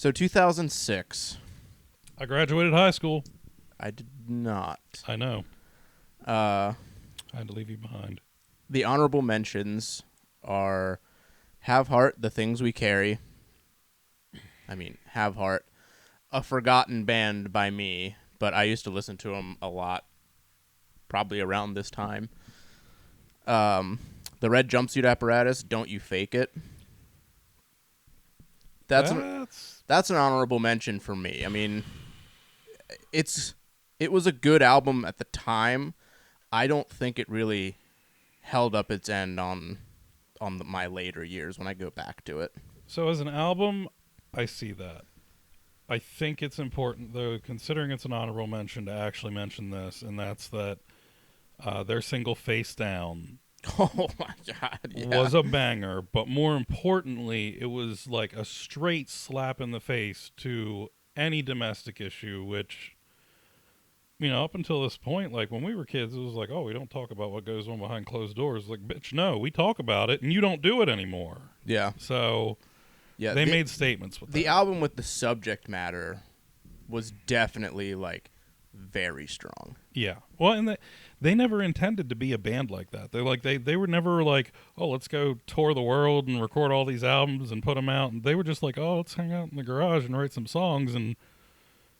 So 2006. I graduated high school. I did not. I know. Uh, I had to leave you behind. the honorable mentions are Have Heart, The Things We Carry. I mean, Have Heart, a forgotten band by me, but I used to listen to them a lot, probably around this time. The Red Jumpsuit Apparatus, Don't You Fake It. That's an honorable mention for me. I mean, it was a good album at the time. I don't think it really held up its end on my later years when I go back to it. So as an album, I see that. I think it's important, though, considering it's an honorable mention, to actually mention this, and that's that their single Face Down Oh my God! Yeah. was a banger, but more importantly, it was like a straight slap in the face to any domestic issue, which, up until this point, like when we were kids, it was like, oh, we don't talk about what goes on behind closed doors. Like, bitch, no, we talk about it, and you don't do it anymore. Yeah. So Yeah. they made statements with the that. album with the subject matter was definitely like very strong. Yeah. Well, and they never intended to be a band like that. They're like they were never like, oh, let's go tour the world and record all these albums and put them out. And they were just like, oh, let's hang out in the garage and write some songs. And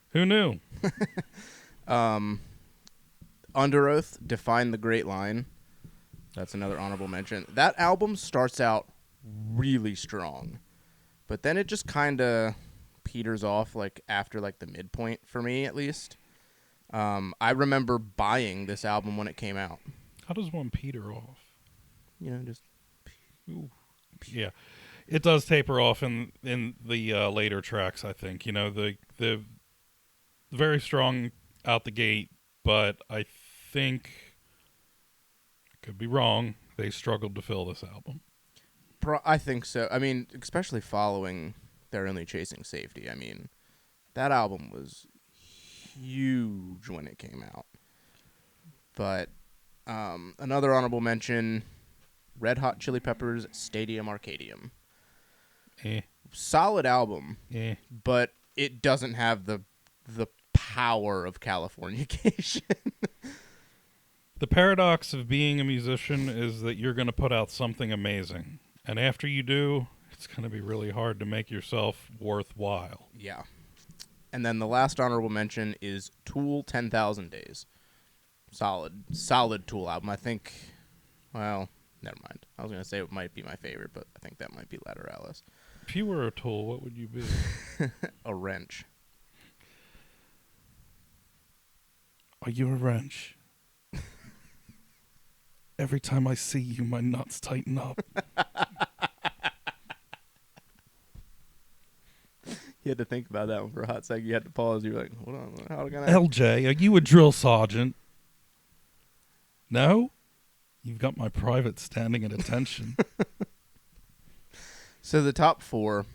who knew? Under Oath, Define the Great Line. That's another honorable mention. That album starts out really strong, but then it just kind of peters off like after like the midpoint for me, at least. I remember buying this album when it came out. How does one peter off? Just Ooh. Yeah, it does taper off in the later tracks. I think the very strong out the gate, but I think, I could be wrong, they struggled to fill this album. I think so. I mean, especially following They're Only Chasing Safety. I mean, that album was huge when it came out. But another honorable mention, Red Hot Chili Peppers, Stadium Arcadium. Solid album, but it doesn't have the power of Californication. The paradox of being a musician is that you're going to put out something amazing. And after you do, it's going to be really hard to make yourself worthwhile. Yeah. And then the last honorable mention is Tool, 10,000 Days. Solid Tool album. I think, well, never mind. I was going to say it might be my favorite, but I think that might be Lateralis. If you were a Tool, what would you be? A wrench. Are you a wrench? Every time I see you, my nuts tighten up. You had to think about that one for a hot second. You had to pause. You were like, hold on. How can I... LJ, are you a drill sergeant? No? You've got my private standing at attention. So the top four,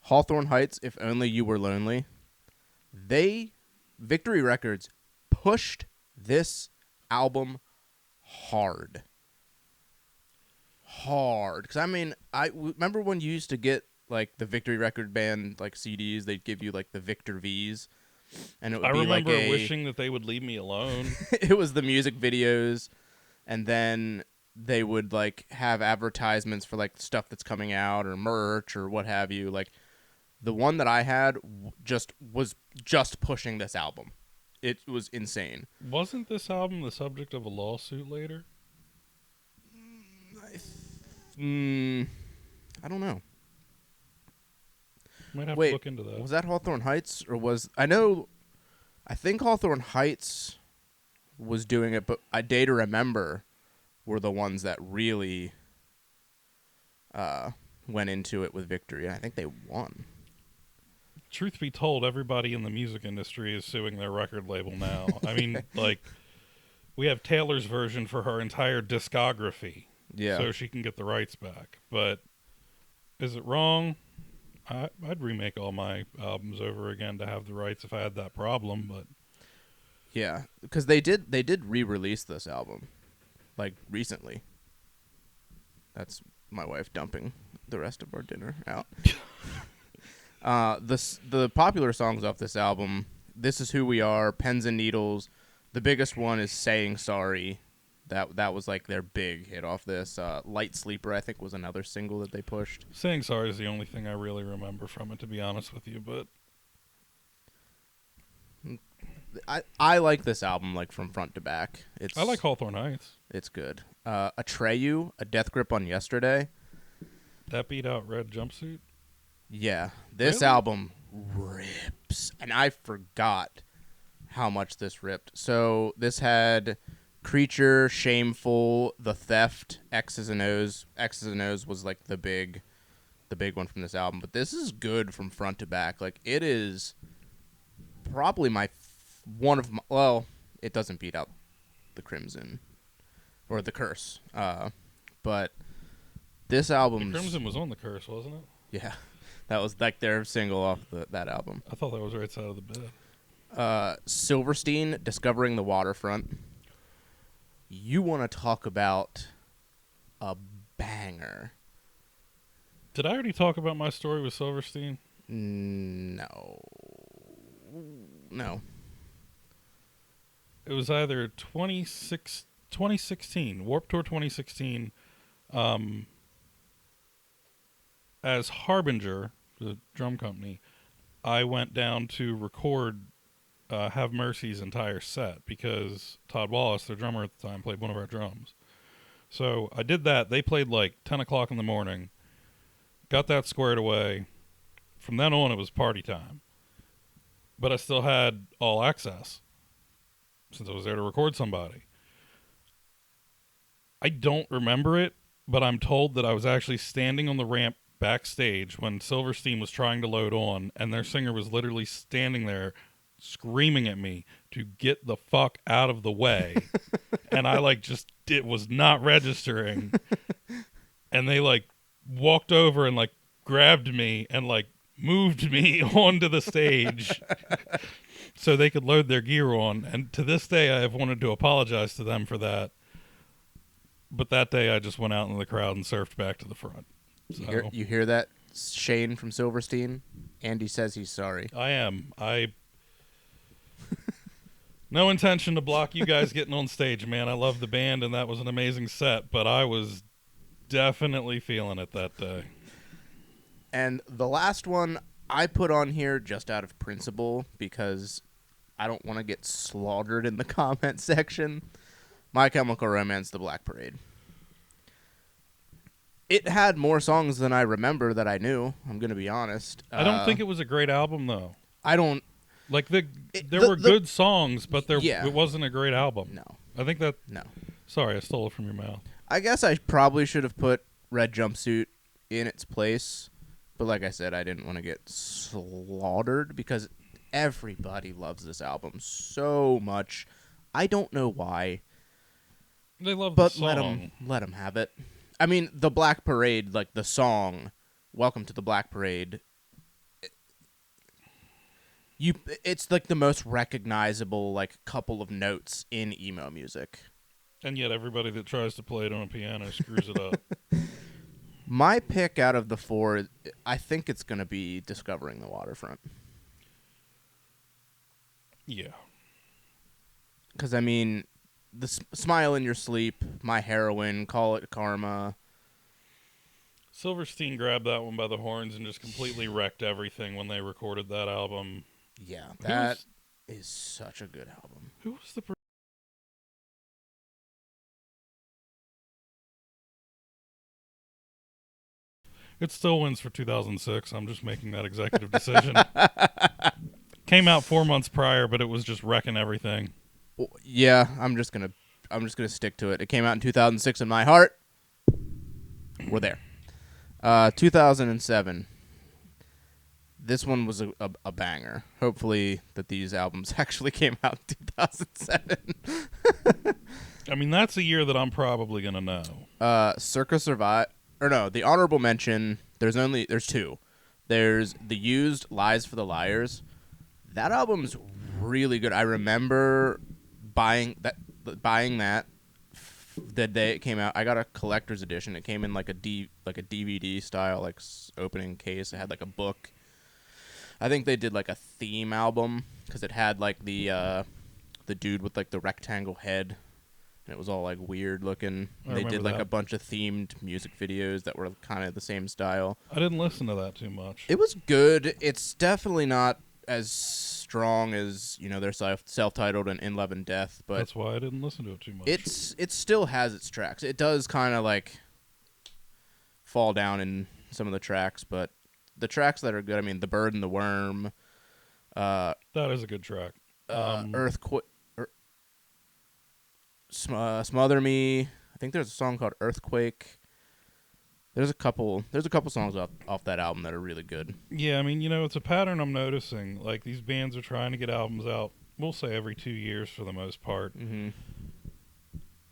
Hawthorne Heights, If Only You Were Lonely. Victory Records, pushed this album hard. Because, I mean, I remember when you used to get, like, the Victory Record band, like, CDs, they'd give you, like, the Victor Vs. And it would I be remember like wishing that they would leave me alone. It was the music videos, and then they would, like, have advertisements for, like, stuff that's coming out or merch or what have you. Like, the one that I had was just pushing this album. It was insane. Wasn't this album the subject of a lawsuit later? I don't know. Might have to look into that. Was that Hawthorne Heights or I think Hawthorne Heights was doing it, but Day to Remember were the ones that really went into it with Victory, and I think they won. Truth be told, everybody in the music industry is suing their record label now. I mean, like, we have Taylor's version for her entire discography. Yeah. So she can get the rights back. But is it wrong? I'd remake all my albums over again to have the rights if I had that problem, but... Yeah, because they did re-release this album, like, recently. That's my wife dumping the rest of our dinner out. The popular songs off this album: "This Is Who We Are," "Pens and Needles." The biggest one is "Saying Sorry." That was like their big hit off this. "Light Sleeper," I think, was another single that they pushed. Saying Sorry is the only thing I really remember from it, to be honest with you. But I like this album like from front to back. I like Hawthorne Heights. It's good. "Atreyu," "A Death Grip on Yesterday." That beat out Red Jumpsuit. Yeah, this Really? album rips, and I forgot how much this ripped. So this had "Creature," "Shameful," "The Theft," "X's and O's." "X's and O's" was like the big one from this album. But this is good from front to back. Like, it is probably well, it doesn't beat out the Crimson or the Curse. But this The album's Crimson was on the Curse, wasn't it? yeah, that was like their single off that album. I thought that was right side of the bed. Silverstein, "Discovering the Waterfront." You want to talk about a banger? Did I already talk about my story with Silverstein? No. It was either 2016, Warped Tour 2016, as Harbinger, the drum company. I went down to record Have Mercy's entire set because Todd Wallace, their drummer at the time, played one of our drums. So I did that. They played like 10 o'clock in the morning. Got that squared away. From then on, it was party time. But I still had all access since I was there to record somebody. I don't remember it, but I'm told that I was actually standing on the ramp backstage when Silverstein was trying to load on, and their singer was literally standing there screaming at me to get the fuck out of the way. And I it was not registering. And they walked over and grabbed me and moved me onto the stage so they could load their gear on. And to this day, I have wanted to apologize to them for that. But that day, I just went out in the crowd and surfed back to the front. So, You hear that, Shane from Silverstein? Andy says he's sorry. I am. No intention to block you guys getting on stage, man. I love the band, and that was an amazing set. But I was definitely feeling it that day. And the last one I put on here just out of principle because I don't want to get slaughtered in the comment section. My Chemical Romance, "The Black Parade." It had more songs than I remember that I knew. I'm going to be honest. I don't think it was a great album, though. I don't. There were good songs, but Yeah. it wasn't a great album. No. I think that. No. Sorry, I stole it from your mouth. I guess I probably should have put "Red Jumpsuit" in its place. But like I said, I didn't want to get slaughtered because everybody loves this album so much. I don't know why. They love But the song. let them have it. I mean, "The Black Parade," like the song, "Welcome to the Black Parade." It's like the most recognizable couple of notes in emo music. And yet everybody that tries to play it on a piano screws it up. My pick out of the four, I think it's going to be "Discovering the Waterfront." Yeah. Because, I mean, the "Smile in Your Sleep," "My Heroine," "Call It Karma." Silverstein grabbed that one by the horns and just completely wrecked everything when they recorded that album. Yeah, that is such a good album. Who was the It still wins for 2006. I'm just making that executive decision. Came out 4 months prior, but it was just wrecking everything. Well, yeah, I'm just gonna stick to it. It came out in 2006 in my heart. We're there. 2007. This one was a banger. Hopefully that these albums actually came out in 2007. I mean, that's a year that I'm probably going to know. Circa Survive. Or no, the honorable mention, there's two. There's The Used, "Lies for the Liars." That album's really good. I remember buying that the day it came out. I got a collector's edition. It came in like a DVD style opening case. It had a book. I think they did like a theme album because it had like the dude with like the rectangle head, and it was all like weird looking. I They did remember like that. a bunch of themed music videos that were kind of the same style. I didn't listen to that too much. It was good. It's definitely not as strong as their self-titled and In Love and Death, but That's why I didn't listen to it too much. it still has its tracks. It does kind of like fall down in some of the tracks, but the tracks that are good, I mean, The Bird and the Worm, That is a good track. Earthquake, Smother Me. I think there's a song called Earthquake. There's a couple songs off that album that are really good. Yeah, I mean, it's a pattern I'm noticing. Like, these bands are trying to get albums out, we'll say every 2 years for the most part. Mm-hmm.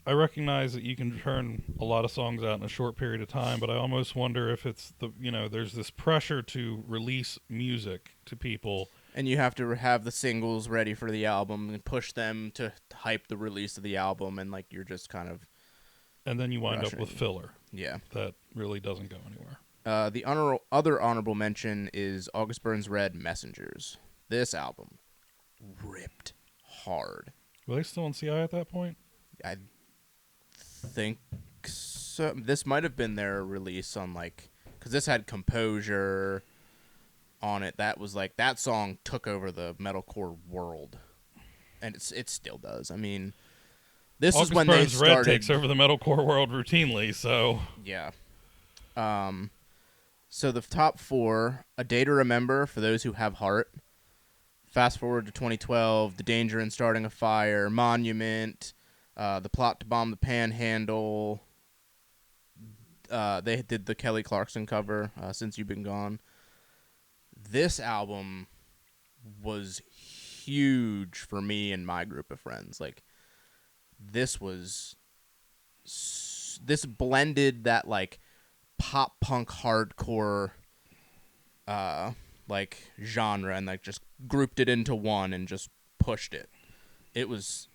I recognize that you can turn a lot of songs out in a short period of time, but I almost wonder if it's there's this pressure to release music to people. And you have to have the singles ready for the album and push them to hype the release of the album, and like you're just kind of. And then you wind up rushing. with filler. Yeah. That really doesn't go anywhere. The other honorable mention is August Burns Red Messengers. This album ripped hard. Were they still on CI at that point? I think so. This might have been their release on because this had Composure on it. That was that song took over the metalcore world, and it still does. I mean, this August is when Burns they started. Red takes over the metalcore world routinely, so Yeah. So the top 4: A Day to Remember for Those Who Have Heart. Fast forward to 2012, The Danger in Starting a Fire, Monument, The Plot to Bomb the Panhandle. They did the Kelly Clarkson cover, Since You've Been Gone. This album was huge for me and my group of friends. This blended that pop punk hardcore genre and just grouped it into one and just pushed it. It was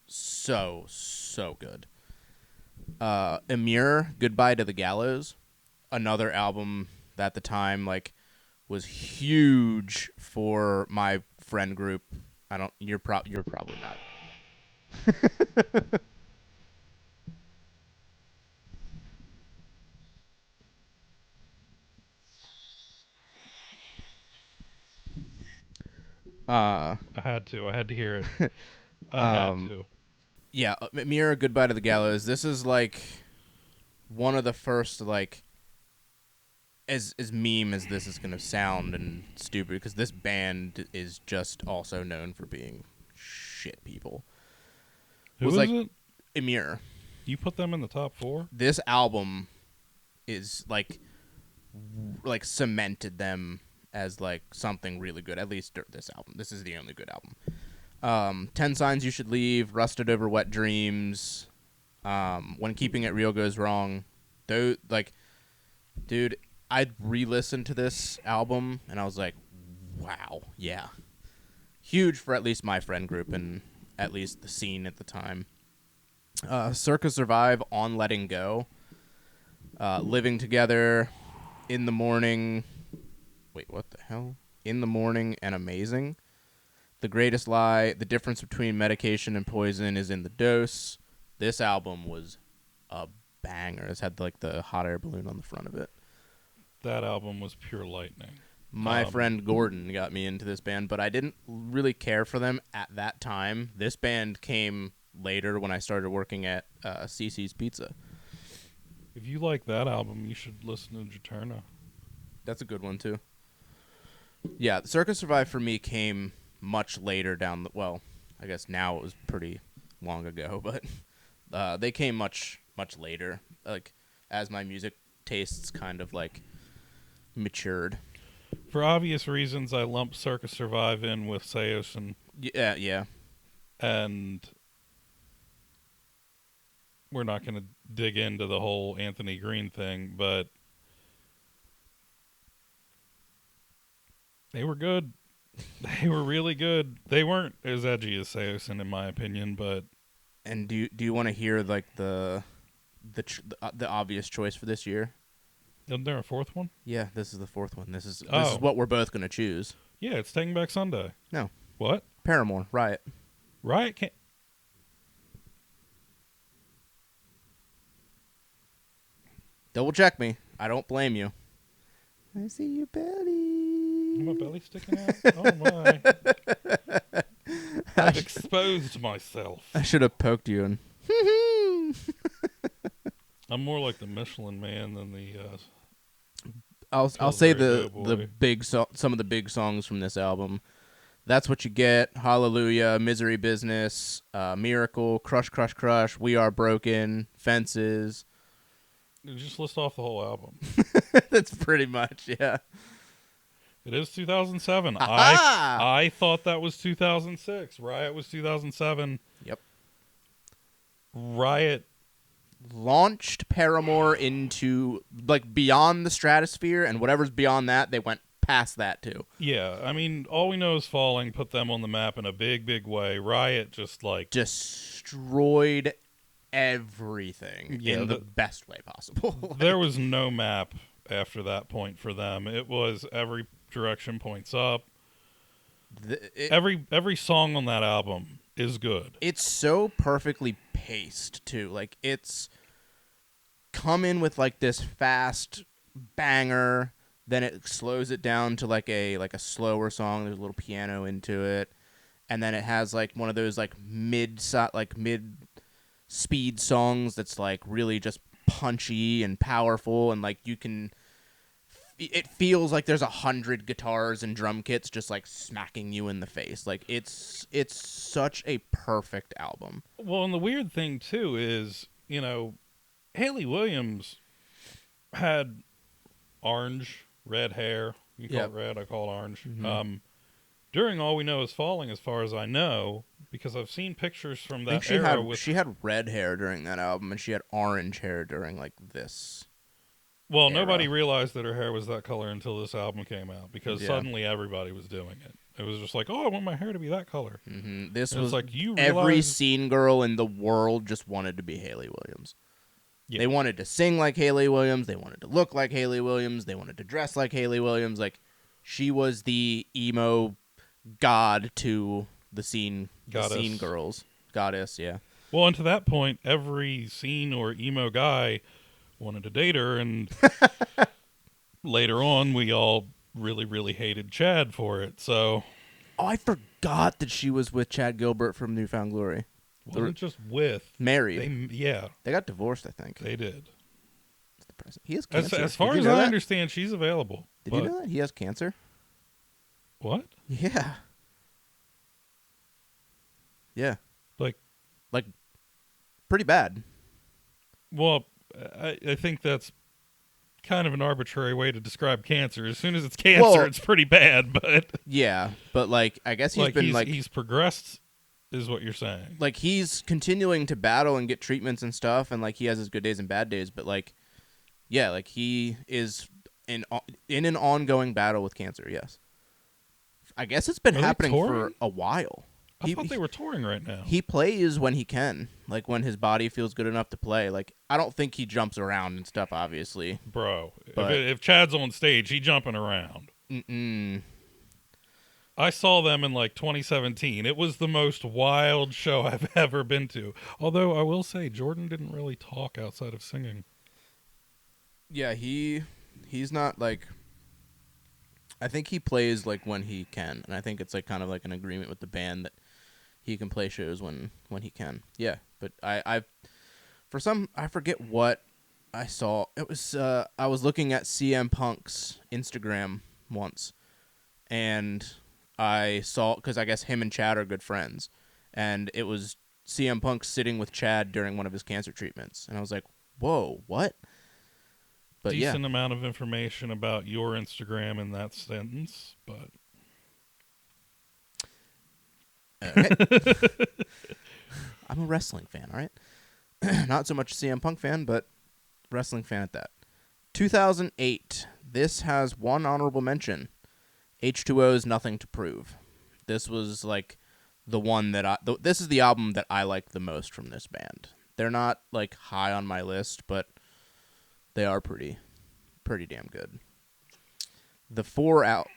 so good. Emir, Goodbye to the Gallows, another album that at the time was huge for my friend group. You're probably not. I had to hear it. I had to. Yeah, Mira, Goodbye to the Gallows. This is one of the first as meme as this is gonna sound and stupid, because this band is just also known for being shit people. Who is it? Emir. You put them in the top 4? This album is cemented them as something really good. At least this album. This is the only good album. 10 Signs You Should Leave, Rusted Over Wet Dreams, When Keeping It Real Goes Wrong. Dude, I'd re-listened to this album and I was like, wow, yeah. Huge for at least my friend group and at least the scene at the time. Circa Survive, On Letting Go, Living Together, In the Morning. Wait, what the hell? In the Morning and Amazing. The Greatest Lie, The Difference Between Medication and Poison is in the Dose. This album was a banger. It's had the hot air balloon on the front of it. That album was pure lightning. My friend Gordon got me into this band, but I didn't really care for them at that time. This band came later when I started working at CC's Pizza. If you like that album, you should listen to Juturna. That's a good one, too. Yeah, Circa Survive for me came much later down the... Well, I guess now it was pretty long ago, but they came much later, as my music tastes kind of, matured. For obvious reasons, I lumped Circus Survive in with Seosin. Yeah. And we're not going to dig into the whole Anthony Green thing, but they were good. They were really good. They weren't as edgy as Seosin, in my opinion, but... And do you want to hear, the obvious choice for this year? Isn't there a fourth one? Yeah, this is the fourth one. This is Oh. what we're both gonna choose. Yeah, it's Taking Back Sunday. No. What? Paramore, Riot. Riot can't. Double check me. I don't blame you. I see your belly. My belly sticking out? Oh, my. I've exposed myself. I should have poked you and. I'm more like the Michelin Man than the. I'll Pillsbury say the Doughboy. some of the big songs from this album. That's What You Get, Hallelujah, Misery Business, Miracle, Crush, Crush, Crush, We Are Broken, Fences. Just list off the whole album. That's pretty much, yeah. It is 2007. Aha! I thought that was 2006. Riot was 2007. Yep. Riot. Launched Paramore into, like, beyond the stratosphere, and whatever's beyond that, they went past that, too. Yeah, I mean, All We Know Is Falling put them on the map in a big, big way. Riot just like Destroyed everything Yeah, in the best way possible. there was no map after that point for them. It was every direction points up. Every song on that album is good. It's so perfectly paced too. Like, it's come in with like this fast banger, then it slows it down to like a slower song. There's a little piano into it, and then it has like one of those like mid speed songs that's like really just punchy and powerful, and like it feels like there's 100 guitars and drum kits just like smacking you in the face. Like, it's such a perfect album. Well, and the weird thing too is, Hayley Williams had red hair. You call Yep. it red, I call it orange. Mm-hmm. During All We Know Is Falling, as far as I know, because I've seen pictures from I think that era she had red hair during that album, and she had orange hair during like this. Well, era. nobody realized that her hair was that color until this album came out, because Yeah. suddenly everybody was doing it. It was just like, oh, I want my hair to be that color. Mm-hmm. This And was it's like, you every realize... scene girl in the world just wanted to be Hayley Williams. Yeah. They wanted to sing like Hayley Williams. They wanted to look like Hayley Williams. They wanted to dress like Hayley Williams. Like, she was the emo god to the scene girls. Goddess, yeah. Well, and to that point, every scene or emo guy wanted to date her, and later on, we all really, really hated Chad for it. So, Oh, I forgot that she was with Chad Gilbert from New Found Glory. wasn't just with Married. yeah, They got divorced, I think. they did. It's depressing. He has cancer. As far Did as you know I that? understand, she's available. Did but you know that he has cancer? what? Yeah. Yeah. Like, Pretty bad. well, I think that's kind of an arbitrary way to describe cancer. As soon as it's cancer, Well- it's pretty bad. But Yeah, but like, I guess he's progressed, is what you're saying. like he's continuing to battle and get treatments and stuff, and like he has his good days and bad days, but like, yeah, like he is in an ongoing battle with cancer. Yes, I guess it's been Are they happening for touring? a while. I thought they were touring right now. He plays when he can, like when his body feels good enough to play. Like, I don't think he jumps around and stuff, obviously. Bro, But- if Chad's on stage, he jumping around. Mm-mm. I saw them in like 2017. It was the most wild show I've ever been to. Although I will say, Jordan didn't really talk outside of singing. Yeah, he's not like. I think he plays like when he can, and I think it's like kind of like an agreement with the band that he can play shows when he can. Yeah, but I forget what I saw. It was I was looking at CM Punk's Instagram once, and I saw, because I guess him and Chad are good friends, and it was CM Punk sitting with Chad during one of his cancer treatments, and I was like, whoa, what? But Decent amount of information about your Instagram in that sentence, but Okay. I'm a wrestling fan, all right? Not so much a CM Punk fan, but wrestling fan at that. 2008. This has one honorable mention. H2O's Nothing to Prove. This was like the one that this is the album that I like the most from this band. They're not like high on my list, but they are pretty pretty damn good. The four albums,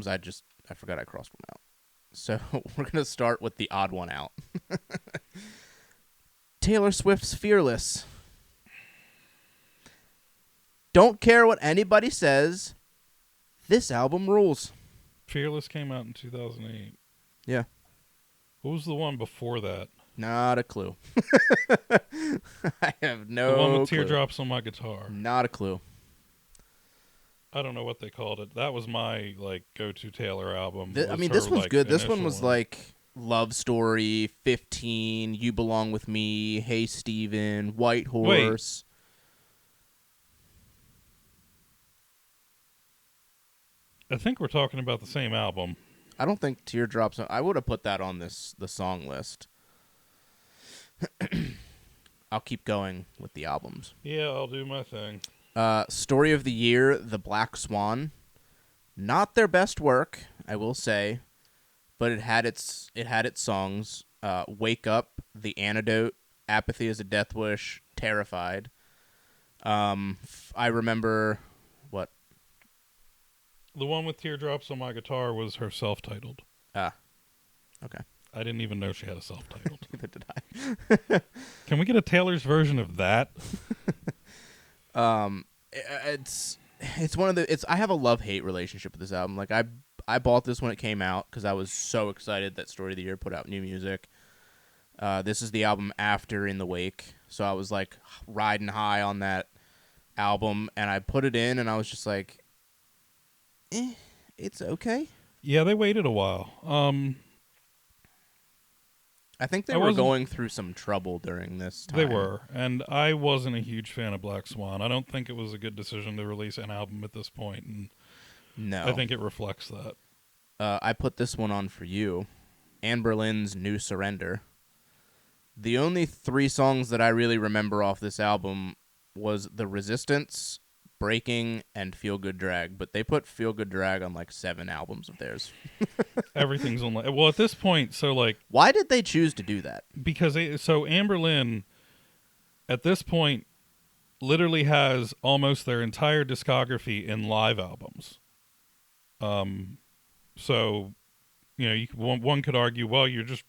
I forgot I crossed one out. So we're going to start with the odd one out. Taylor Swift's Fearless. Don't care what anybody says. This album rules. Fearless came out in 2008. Yeah. What was the one before that? Not a clue. I have no The one with clue. Teardrops on My Guitar. Not a clue. I don't know what they called it. That was my go-to Taylor album. This one's good. This one was Love Story, 15, You Belong With Me, Hey Steven, White Horse. I think we're talking about the same album. I don't think Teardrops. I would have put that on the song list. I'll keep going with the albums. Yeah, I'll do my thing. Story of the Year, The Black Swan. Not their best work, I will say, but it had its songs. Wake Up, The Antidote, Apathy is a Death Wish, Terrified. I remember what? The one with Teardrops on My Guitar was her self-titled. Okay. I didn't even know she had a self-titled. Neither did I. Can we get a Taylor's version of that? It's one of the. I have a love-hate relationship with this album. Like I bought this when it came out because I was so excited that Story of the Year put out new music. This is the album after In the Wake, so I was like riding high on that album, and I put it in, and I was just like, it's okay. Yeah, they waited a while. I think they were going through some trouble during this time. They were, and I wasn't a huge fan of Black Swan. I don't think it was a good decision to release an album at this point, and no, I think it reflects that. I put this one on for you, Anne Boleyn's New Surrender. The only 3 songs that I really remember off this album was The Resistance, Breaking, and Feel Good Drag, but they put Feel Good Drag on 7 albums of theirs. Everything's on. Well, at this point, why did they choose to do that? Because Anne Boleyn, at this point, literally has almost their entire discography in live albums. So, one could argue, well, you're just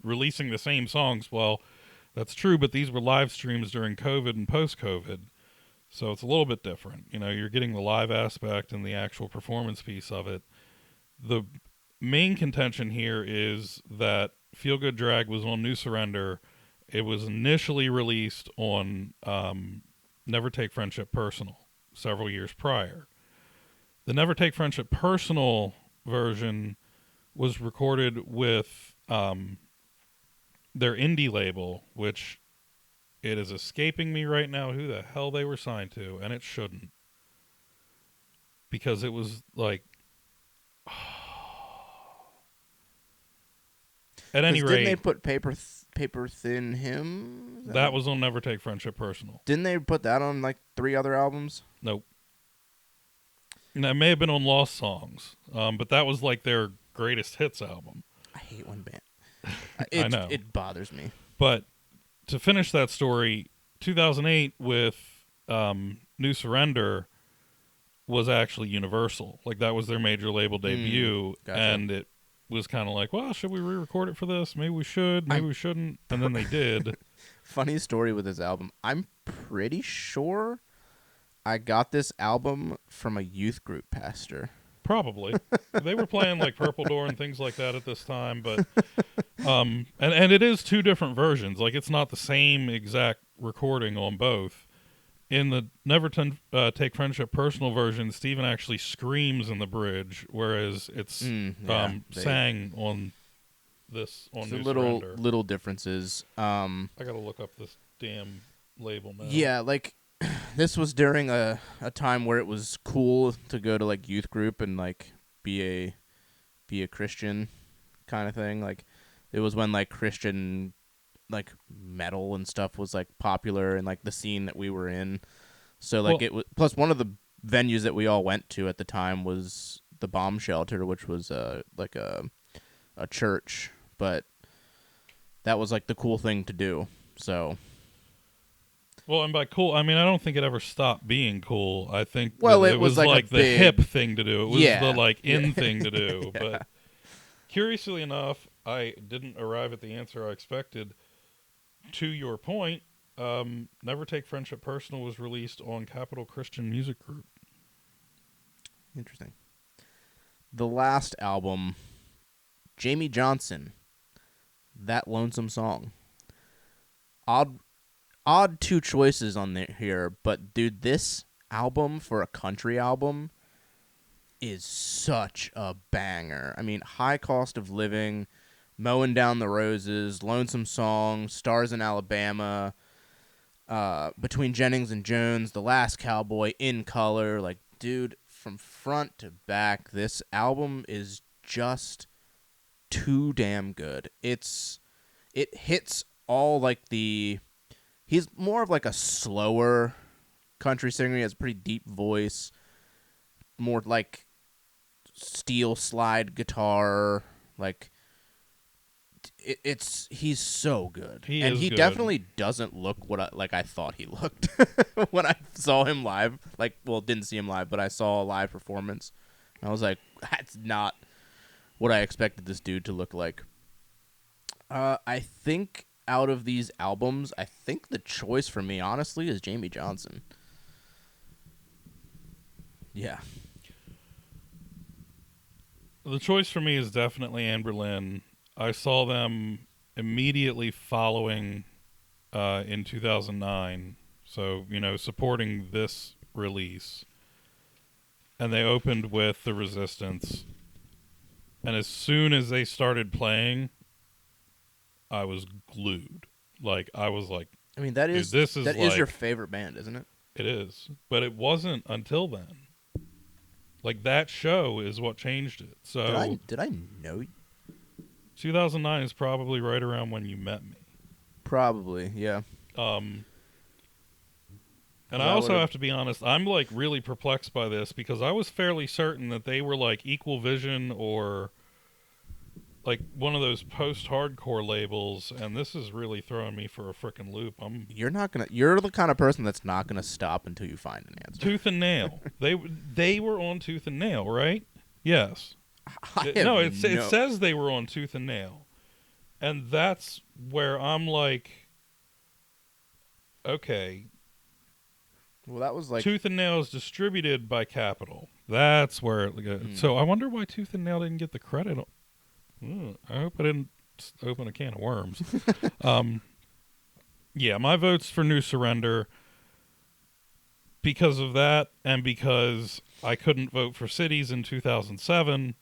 releasing the same songs. Well, that's true, but these were live streams during COVID and post-COVID. So it's a little bit different. You're getting the live aspect and the actual performance piece of it. The main contention here is that Feel Good Drag was on New Surrender. It was initially released on Never Take Friendship Personal several years prior. The Never Take Friendship Personal version was recorded with their indie label, which it is escaping me right now who the hell they were signed to, and it shouldn't. Because it was at any rate, didn't they put Paper Thin Hymn? That was on Never Take Friendship Personal. Didn't they put that on 3 other albums? Nope. And that may have been on Lost Songs, but that was their greatest hits album. I hate one band. I know. It bothers me. But to finish that story, 2008 with New Surrender was actually Universal. That was their major label debut, gotcha. And it was kind of well, should we re-record it for this? Maybe we should, maybe we shouldn't. And then they did. Funny story with this album. I'm pretty sure I got this album from a youth group pastor. Probably. They were playing Purple Door and things like that at this time, but and it is 2 different versions. It's not the same exact recording on both. In the Never Take Friendship Personal version, Steven actually screams in the bridge, whereas it's sang on this on New Surrender. Little differences. I gotta look up this damn label now. Yeah, this was during a time where it was cool to go to youth group and be a Christian kind of thing. It was when Christian metal and stuff was popular in the scene that we were in. So it was, plus one of the venues that we all went to at the time was the Bomb Shelter, which was a church, but that was the cool thing to do. So Well, and by cool, I mean I don't think it ever stopped being cool. I think Well, that it was like a like the big- hip thing to do. It was Yeah. the like in Yeah. thing to do. Yeah. But curiously enough, I didn't arrive at the answer I expected. To your point, Never Take Friendship Personal was released on Capital Christian Music Group. Interesting. The last album, Jamie Johnson, That Lonesome Song. Odd two choices on here, but dude, this album for a country album is such a banger. I mean, High Cost of Living, Mowing Down the Roses, Lonesome Song, Stars in Alabama, Between Jennings and Jones, The Last Cowboy, In Color. Like, dude, from front to back, this album is just too damn good. It hits all like the... He's more of like a slower country singer. He has a pretty deep voice, more like steel slide guitar. Like he's so good, He and is he good. definitely doesn't look what I thought he looked when I saw him live. Like, well, didn't see him live, but I saw a live performance. And I was like, that's not what I expected this dude to look like. I think out of these albums, I think the choice for me, honestly, is Jamie Johnson. Yeah. The choice for me is definitely Anberlin. I saw them immediately following in 2009, so, supporting this release. And they opened with The Resistance. And as soon as they started playing, I was glued. Like, I was like, I mean, that is dude, this is that like, is your favorite band, isn't it? It is. But it wasn't until then. Like, that show is what changed it. So Did I know you? 2009 is probably right around when you met me. Probably, yeah. And I That also would've- have to be honest, I'm like really perplexed by this because I was fairly certain that they were like Equal Vision or like one of those post-hardcore labels, and this is really throwing me for a frickin' loop. You're the kind of person that's not gonna stop until you find an answer. Tooth and Nail. They were on Tooth and Nail, right? Yes. It says they were on Tooth and Nail. And that's where I'm like, okay, Well, that was like Tooth and Nail is distributed by Capitol. That's where it goes. So I wonder why Tooth and Nail didn't get the credit. I hope I didn't open a can of worms. Yeah, my vote's for New Surrender because of that and because I couldn't vote for Cities in 2007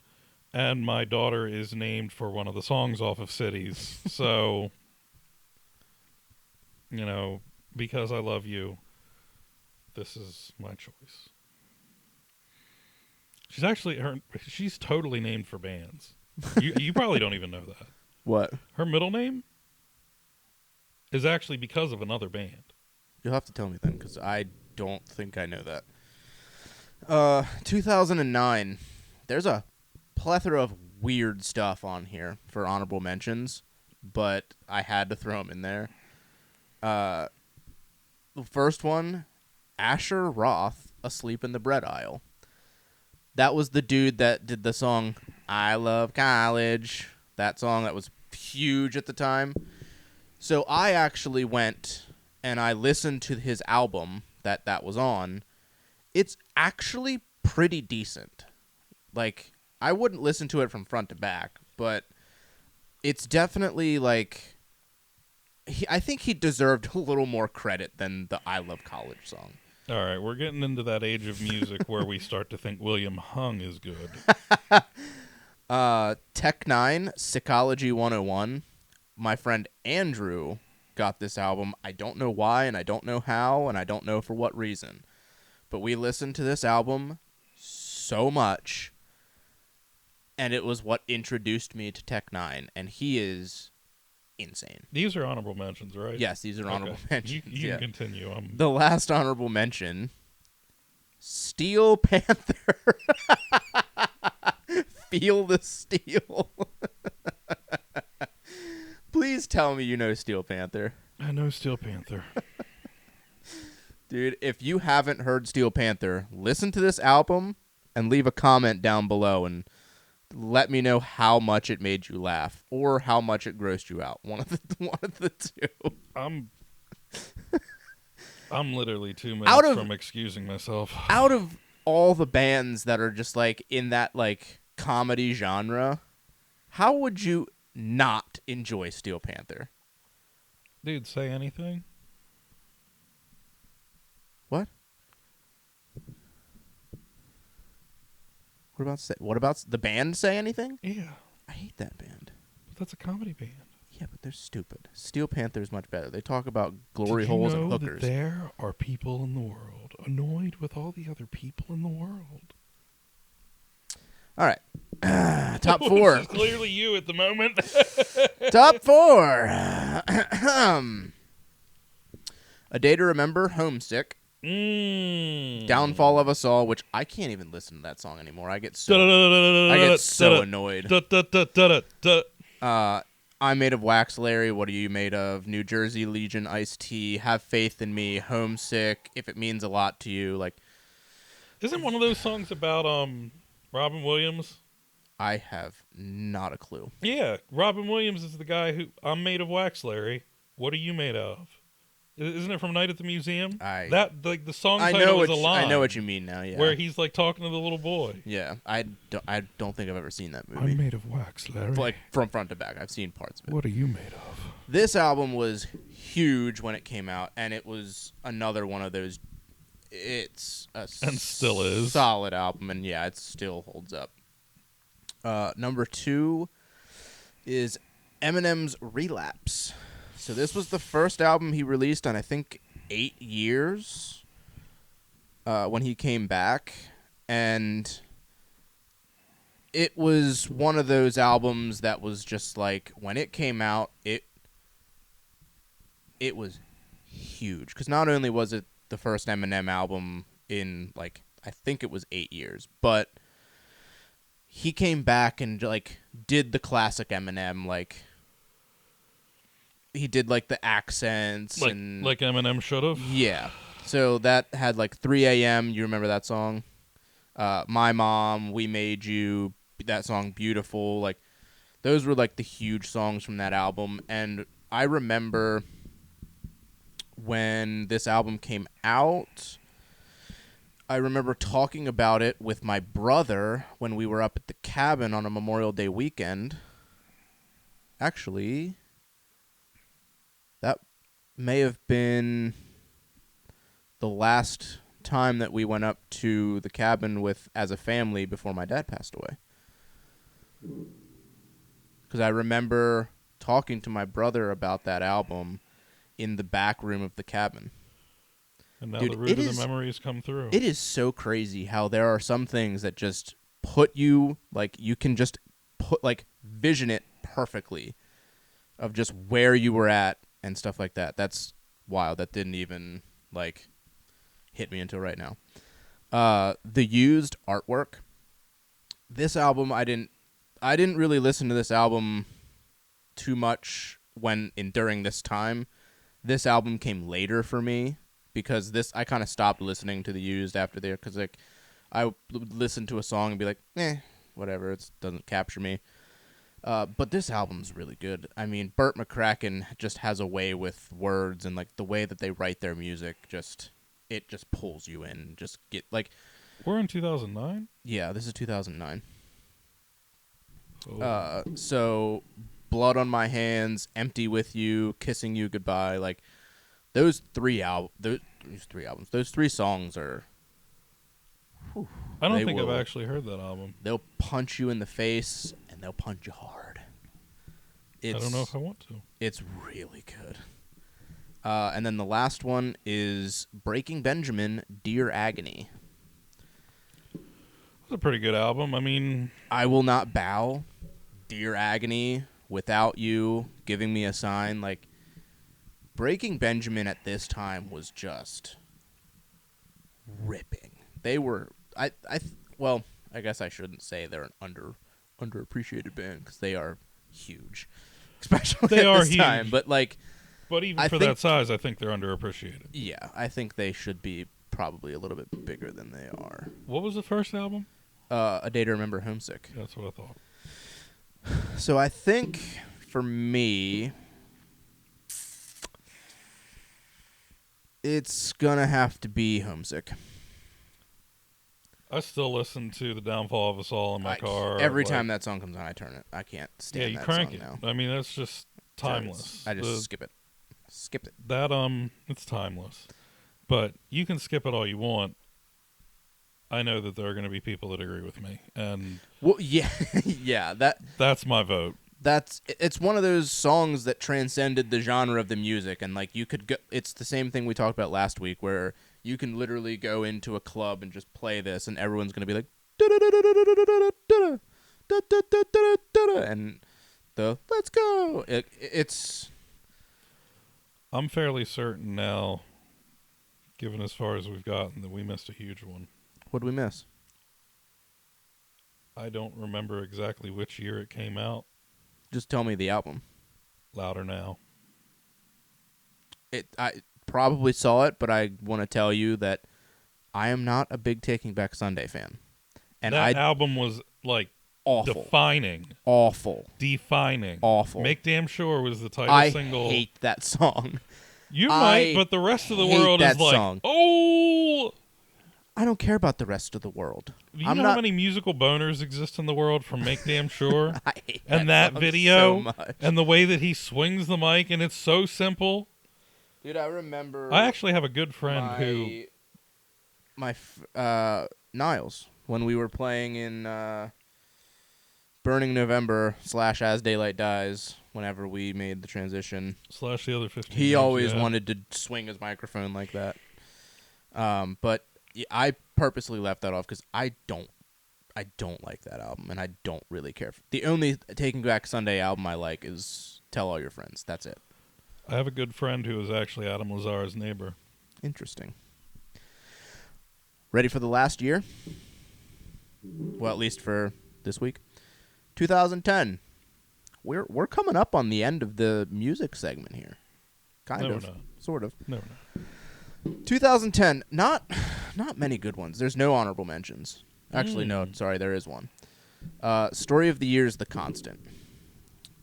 and my daughter is named for one of the songs off of Cities. So, because I love you, this is my choice. She's totally named for bands. You probably don't even know that. what? Her middle name is actually because of another band. You'll have to tell me then, because I don't think I know that. 2009. There's a plethora of weird stuff on here for honorable mentions, but I had to throw them in there. The first one, Asher Roth, Asleep in the Bread Aisle. That was the dude that did the song I Love College. That song that was huge at the time. So I actually went and I listened to his album that was on. It's actually pretty decent. Like, I wouldn't listen to it from front to back, but it's definitely like... I think he deserved a little more credit than the I Love College song. All right, we're getting into that age of music where we start to think William Hung is good. Tech Nine, Psychology 101. My friend Andrew got this album. I don't know why, and I don't know how, and I don't know for what reason. But we listened to this album so much, and it was what introduced me to Tech Nine, and he is insane. These are honorable mentions, right? Yes, these are honorable mentions. You yeah. can continue. The last honorable mention, Steel Panther. Feel the Steel. Please tell me you know Steel Panther. I know Steel Panther. Dude, if you haven't heard Steel Panther, listen to this album and leave a comment down below and let me know how much it made you laugh or how much it grossed you out. One of the two. I'm literally 2 minutes Out of- from excusing myself. Out of all the bands that are just like in that like comedy genre, how would you not enjoy Steel Panther? Dude, say anything. What? What about the band Say Anything? Yeah, I hate that band. but that's a comedy band. Yeah, but they're stupid. Steel Panther's much better. They talk about glory Did you holes know and hookers. that there are people in the world annoyed with all the other people in the world? All right. Top four. Which is clearly you at the moment. Top four. A Day to Remember, Homesick. Downfall of Us All, which I can't even listen to that song anymore. I get so annoyed. I'm Made of Wax, Larry. What Are You Made Of? New Jersey Legion, Ice-T. Have Faith in Me, Homesick. If It Means a Lot to You. Like, Isn't one of those songs about Robin Williams? I have not a clue. Yeah, Robin Williams is the guy who I'm Made of Wax, Larry. What are you made of? Isn't it from Night at the Museum? The song title is a line. I know what you mean now. Yeah, where he's like talking to the little boy. Yeah, I don't think I've ever seen that movie. I'm made of wax, Larry. Like from front to back, I've seen parts of it. What are you made of? This album was huge when it came out, and it was another one of those. It's and still is solid album, and yeah, it still holds up. Number 2 is Eminem's Relapse. So this was the first album he released in, I think, 8 years when he came back. And it was one of those albums that was just like, when it came out, it was huge. Because not only was it the first Eminem album in, like, I think it was 8 years, but he came back and, like, did the classic Eminem, like... He did, like, the accents. Like Eminem should have? Yeah. So that had, like, 3 a.m. You remember that song? My Mom, We Made You, that song, Beautiful. Like, those were, like, the huge songs from that album. And I remember when this album came out, I remember talking about it with my brother when we were up at the cabin on a Memorial Day weekend. Actually... that may have been the last time that we went up to the cabin as a family before my dad passed away. Because I remember talking to my brother about that album in the back room of the cabin. And now Dude, the root of the memories come through. It is so crazy how there are some things that just put you, like, you can just vision it perfectly of just where you were at and stuff like that. That's wild. That didn't even, like, hit me until right now. The Used, Artwork. This album, I didn't really listen to this album too much during this time. This album came later for me because I kind of stopped listening to The Used after there because, like, I would listen to a song and be like, whatever, it doesn't capture me. But this album's really good. I mean, Burt McCracken just has a way with words and, like, the way that they write their music, it just pulls you in. Just get, like... We're in 2009? Yeah, this is 2009. Oh. So, Blood on My Hands, Empty With You, Kissing You Goodbye, like, those three songs are... Whew, I don't think I've actually heard that album. They'll punch you in the face, and they'll punch you hard. I don't know if I want to. It's really good. And then the last one is Breaking Benjamin, Dear Agony. It's a pretty good album. I mean... I Will Not Bow, Dear Agony, Without You, Giving Me a Sign. Like, Breaking Benjamin at this time was just ripping. They were... well, I guess I shouldn't say they're an underappreciated band because they are huge. Especially at this time. But, like... But even I for think- that size, I think they're underappreciated. Yeah, I think they should be probably a little bit bigger than they are. What was the first album? A Day to Remember, Homesick. That's what I thought. So I think for me, it's gonna have to be Homesick. I still listen to The Downfall of Us All in my car. Every like- time that song comes on, I turn it. I can't stand Yeah, you that crank song it. now. I mean, that's just timeless. I just skip it. Skip it. That it's timeless. But you can skip it all you want. I know that there are going to be people that agree with me, and Well, yeah, yeah. that's my vote. It's one of those songs that transcended the genre of the music, and like you could go. It's the same thing we talked about last week, where you can literally go into a club and just play this, and everyone's gonna be like, and the let's go. It's. I'm fairly certain now, given as far as we've gotten, that we missed a huge one. What did we miss? I don't remember exactly which year it came out. Just tell me the album. Louder Now. I probably saw it, but I want to tell you that I am not a big Taking Back Sunday fan, and That album was like awful, defining. awful. Make Damn Sure was the title I single. hate that song. You I might, but the rest of the hate world is that like, song. oh. I don't care about the rest of the world. Do you I'm know not. how many musical boners exist in the world from Make Damn Sure? I hate And that song video, so much. and the way that he swings the mic, and it's so simple. Dude, I remember. I actually have a good friend who Niles, when we were playing in Burning November / As Daylight Dies. Whenever we made the transition, / the other 15. he years, always yeah. wanted to swing his microphone like that. But yeah, I purposely left that off because I don't like that album, and I don't really care. The only Taking Back Sunday album I like is Tell All Your Friends. That's it. I have a good friend who is actually Adam Lazar's neighbor. Interesting. Ready for the last year? Well, at least for this week. 2010. We're coming up on the end of the music segment here. Kind No, of. we're not. Sort of. No. 2010. Not many good ones. There's no honorable mentions. Actually, no. Sorry, there is one. Story of the Year is The Constant.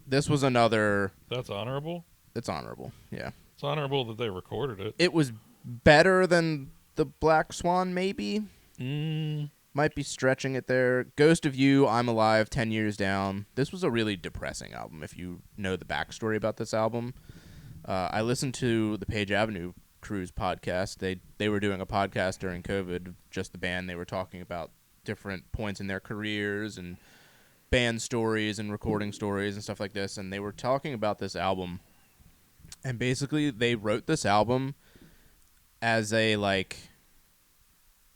This was another. That's honorable? It's honorable. Yeah. It's honorable that they recorded it. It was better than The Black Swan, maybe. Mm, Might be stretching it there. Ghost of You, I'm Alive, 10 Years Down. This was a really depressing album, if you know the backstory about this album. I listened to the Page Avenue Cruise podcast. They were doing a podcast during COVID, just the band. They were talking about different points in their careers and band stories and recording stories and stuff like this. And they were talking about this album. And basically, they wrote this album as a, like,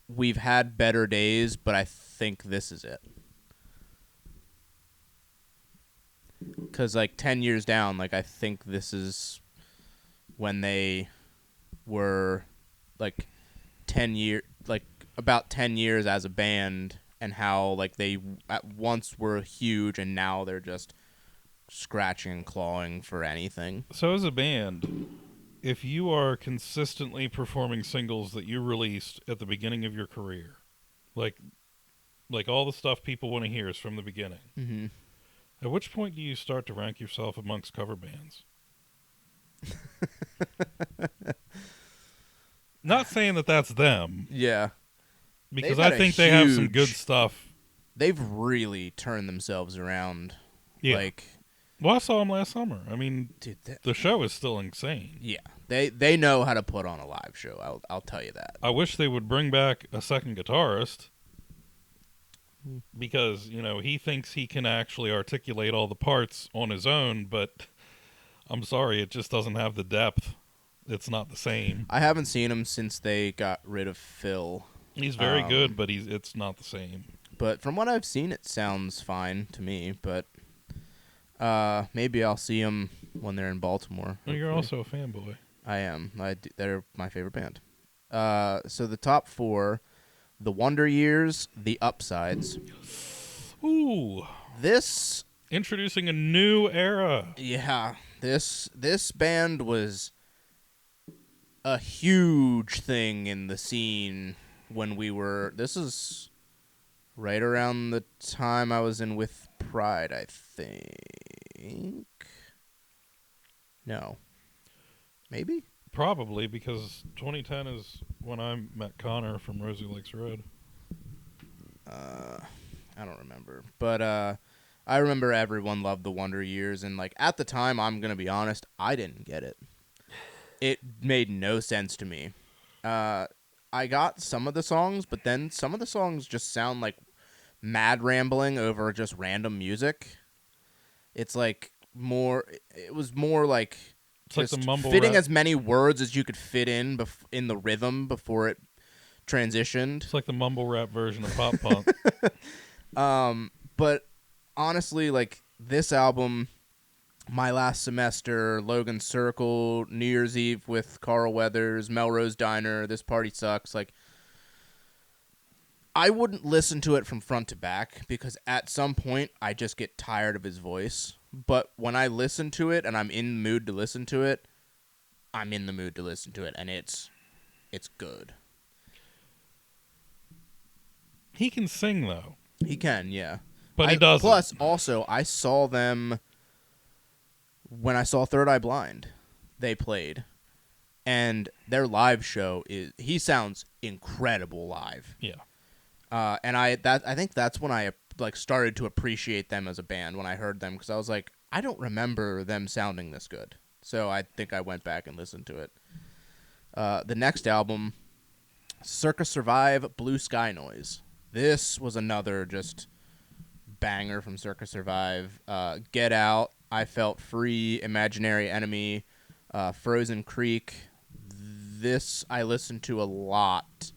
we've had better days, but I think this is it. Because, like, 10 years down, like, I think this is when they were, like, 10 year, like, about 10 years as a band, and how, like, they at once were huge, and now they're just scratching and clawing for anything. so as a band, if you are consistently performing singles that you released at the beginning of your career, like all the stuff people want to hear is from the beginning, Mm-hmm. at which point do you start to rank yourself amongst cover bands? Not saying that that's them, Yeah. because They've I had a think they have some good huge- stuff. They've really turned themselves around. Yeah. Like, Well, I saw them last summer. I mean, dude, the show is still insane. yeah. They know how to put on a live show. I'll tell you that. I wish they would bring back a second guitarist, because, you know, he thinks he can actually articulate all the parts on his own, but I'm sorry, it just doesn't have the depth. It's not the same. I haven't seen him since they got rid of Phil. He's very good, but it's not the same. But from what I've seen, it sounds fine to me. But maybe I'll see them when they're in Baltimore. Well, you're hopefully. also a fanboy. I am. They're my favorite band. So the top four: The Wonder Years, The Upsides. Ooh, This, introducing a new era. yeah, This band was a huge thing in the scene when we were. This is right around the time I was in With Pride, I think. No. Maybe? Probably because 2010 is when I met Connor from Rosie Lakes Road. I don't remember. But I remember everyone loved the Wonder Years, and like at the time, I'm gonna be honest, I didn't get it. It made no sense to me. I got some of the songs, but then some of the songs just sound like mad rambling over just random music. It's like more. It was more like It's like just the mumble fitting rap. as many words as you could fit in in the rhythm before it transitioned. It's like the mumble rap version of pop punk. But honestly, like this album, My Last Semester, Logan Circle, New Year's Eve with Carl Weathers, Melrose Diner, This Party Sucks, like I wouldn't listen to it from front to back because at some point I just get tired of his voice. But when I listen to it and I'm in the mood to listen to it, I'm in the mood to listen to it, and it's good. He can sing though, He can, yeah. but he doesn't. Plus, also, I saw them when I saw Third Eye Blind. They played, and their live show he sounds incredible live. Yeah. And I think that's when I like started to appreciate them as a band when I heard them, because I was like, I don't remember them sounding this good. So I think I went back and listened to it. The next album, Circa Survive, Blue Sky Noise. This was another just banger from Circa Survive. Get Out, I Felt Free, Imaginary Enemy, Frozen Creek. This I listened to a lot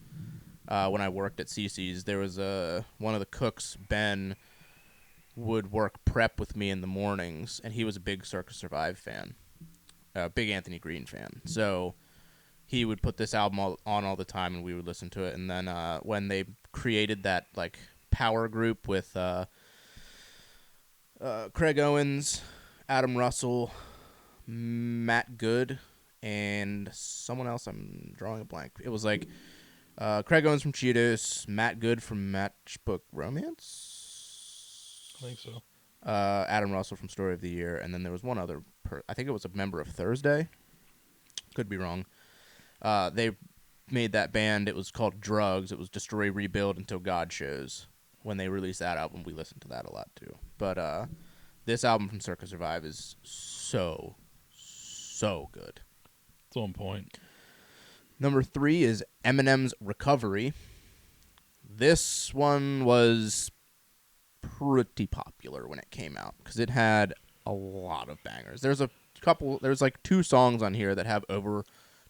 when I worked at CC's. There was one of the cooks, Ben, would work prep with me in the mornings, and he was a big Circa Survive fan, big Anthony Green fan. So he would put this album on all the time, and we would listen to it. And then when they created that like power group with Craig Owens, Adam Russell, Matt Good, and someone else, I'm drawing a blank. It was like Craig Owens from Cheetos, Matt Good from Matchbook Romance. I think so. Adam Russell from Story of the Year, and then there was one other. I think it was a member of Thursday. Could be wrong. They made that band. It was called Drugs. It was Destroy, Rebuild Until God Shows. When they released that album, we listened to that a lot too. But this album from Circa Survive is so good. It's on point. Number 3 is Eminem's Recovery. This one was pretty popular when it came out because it had a lot of bangers. There's like 2 songs on here that have over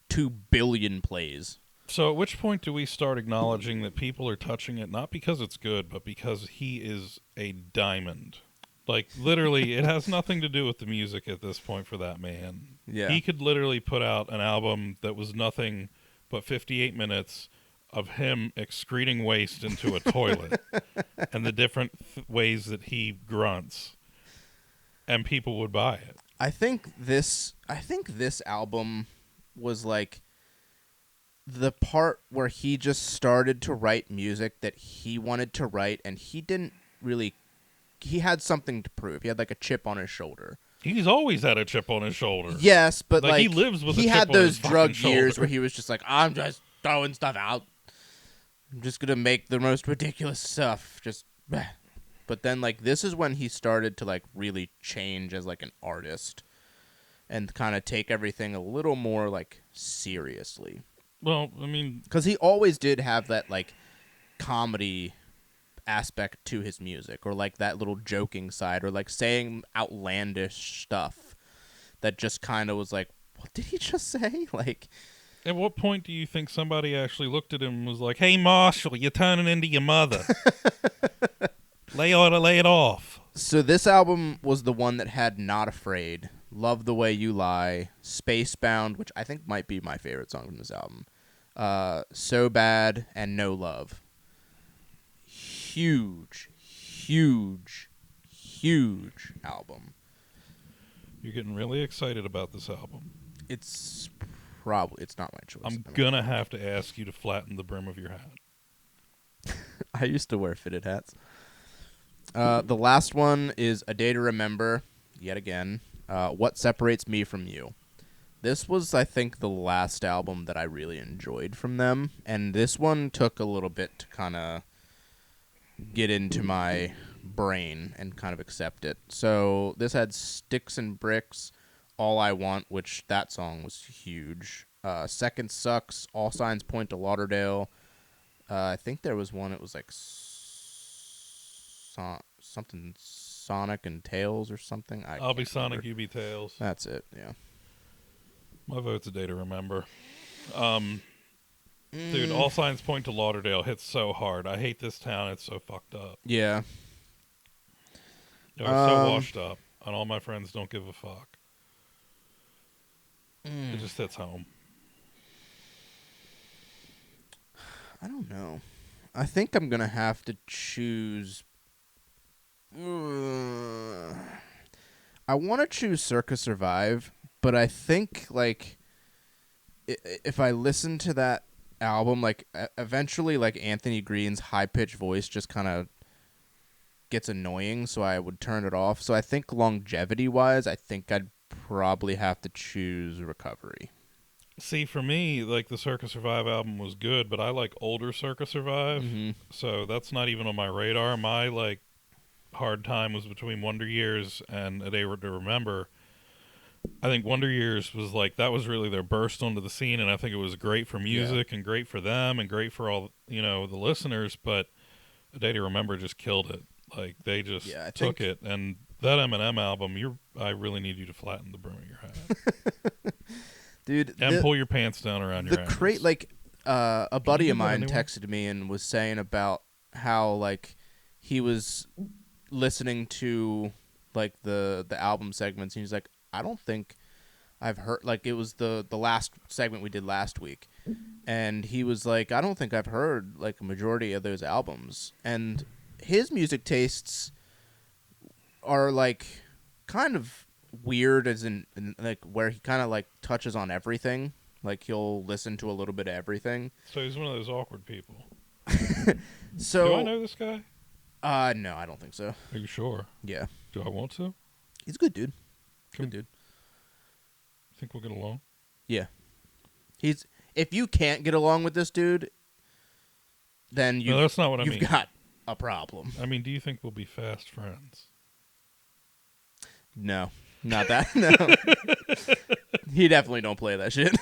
2 billion plays. So at which point do we start acknowledging that people are touching it not because it's good, but because he is a diamond? Like, literally, it has nothing to do with the music at this point for that man. Yeah. He could literally put out an album that was nothing but 58 minutes of him excreting waste into a toilet and the different ways that he grunts, and people would buy it. I think this album was like the part where he just started to write music that he wanted to write, and he had something to prove. He had like a chip on his shoulder. He's always had a chip on his shoulder. Yes, but like he lives with a he chip had on those his fucking drug years shoulder. where he was just like, I'm just throwing stuff out. I'm just gonna make the most ridiculous stuff. Just, but then like this is when he started to like really change as like an artist, and kind of take everything a little more like seriously. Well, I mean, Because he always did have that like comedy aspect to his music, or like that little joking side, or like saying outlandish stuff that just kind of was like, what did he just say? Like, at what point do you think somebody actually looked at him and was like, "Hey, Marshall, you're turning into your mother. lay it off." so this album was the one that had Not Afraid, Love the Way You Lie, Spacebound, which I think might be my favorite song from this album, So Bad, and No Love. Huge album. You're getting really excited about this album. It's not my choice. I'm gonna have to ask you to flatten the brim of your hat. I used to wear fitted hats. The last one is A Day to Remember, yet again. What Separates Me From You. This was, I think, the last album that I really enjoyed from them, and this one took a little bit to kind of get into my brain and kind of accept it. So this had Sticks and Bricks, All I Want, which that song was huge. Second Sucks, All Signs Point to Lauderdale. I think there was one, it was like something Sonic and Tails or something. I'll be Sonic, you be Tails. That's it, yeah. My vote's A Day to Remember. Dude, All Signs Point to Lauderdale hits so hard. I hate this town. It's so fucked up. Yeah. It's so washed up, and all my friends don't give a fuck. It just hits home. I don't know. I think I'm going to have to choose... I want to choose Circa Survive, but I think, like, if I listen to that album, like, eventually, like, Anthony Green's high-pitched voice just kind of gets annoying, so I would turn it off. So I think longevity-wise, I think I'd probably have to choose Recovery. See, for me, like, the Circa Survive album was good, but I like older Circa Survive, so that's not even on my radar. My, like, hard time was between Wonder Years and A Day to Remember. I think Wonder Years was like, that was really their burst onto the scene, and I think it was great for music and great for them and great for all, you know, the listeners, but A Day to Remember just killed it. Like, they just took it, and that Eminem album, I really need you to flatten the brim of your hat. Dude, and pull your pants down around your ankles. Like, a buddy of mine texted me and was saying about how, like, he was listening to, like, the album segments, and he's like, I don't think I've heard, like, it was the last segment we did last week, and he was like, I don't think I've heard, like, a majority of those albums, and his music tastes are, like, kind of weird, as in like, where he kind of, like, touches on everything. Like, he'll listen to a little bit of everything. So he's one of those awkward people. So do I know this guy? No, I don't think so. Are you sure? Yeah. Do I want to? He's a good dude. Good dude. Think we'll get along? Yeah. If you can't get along with this dude, then no, that's not what I mean. You've got a problem. I mean, do you think we'll be fast friends? No. Not that. No. He definitely don't play that shit.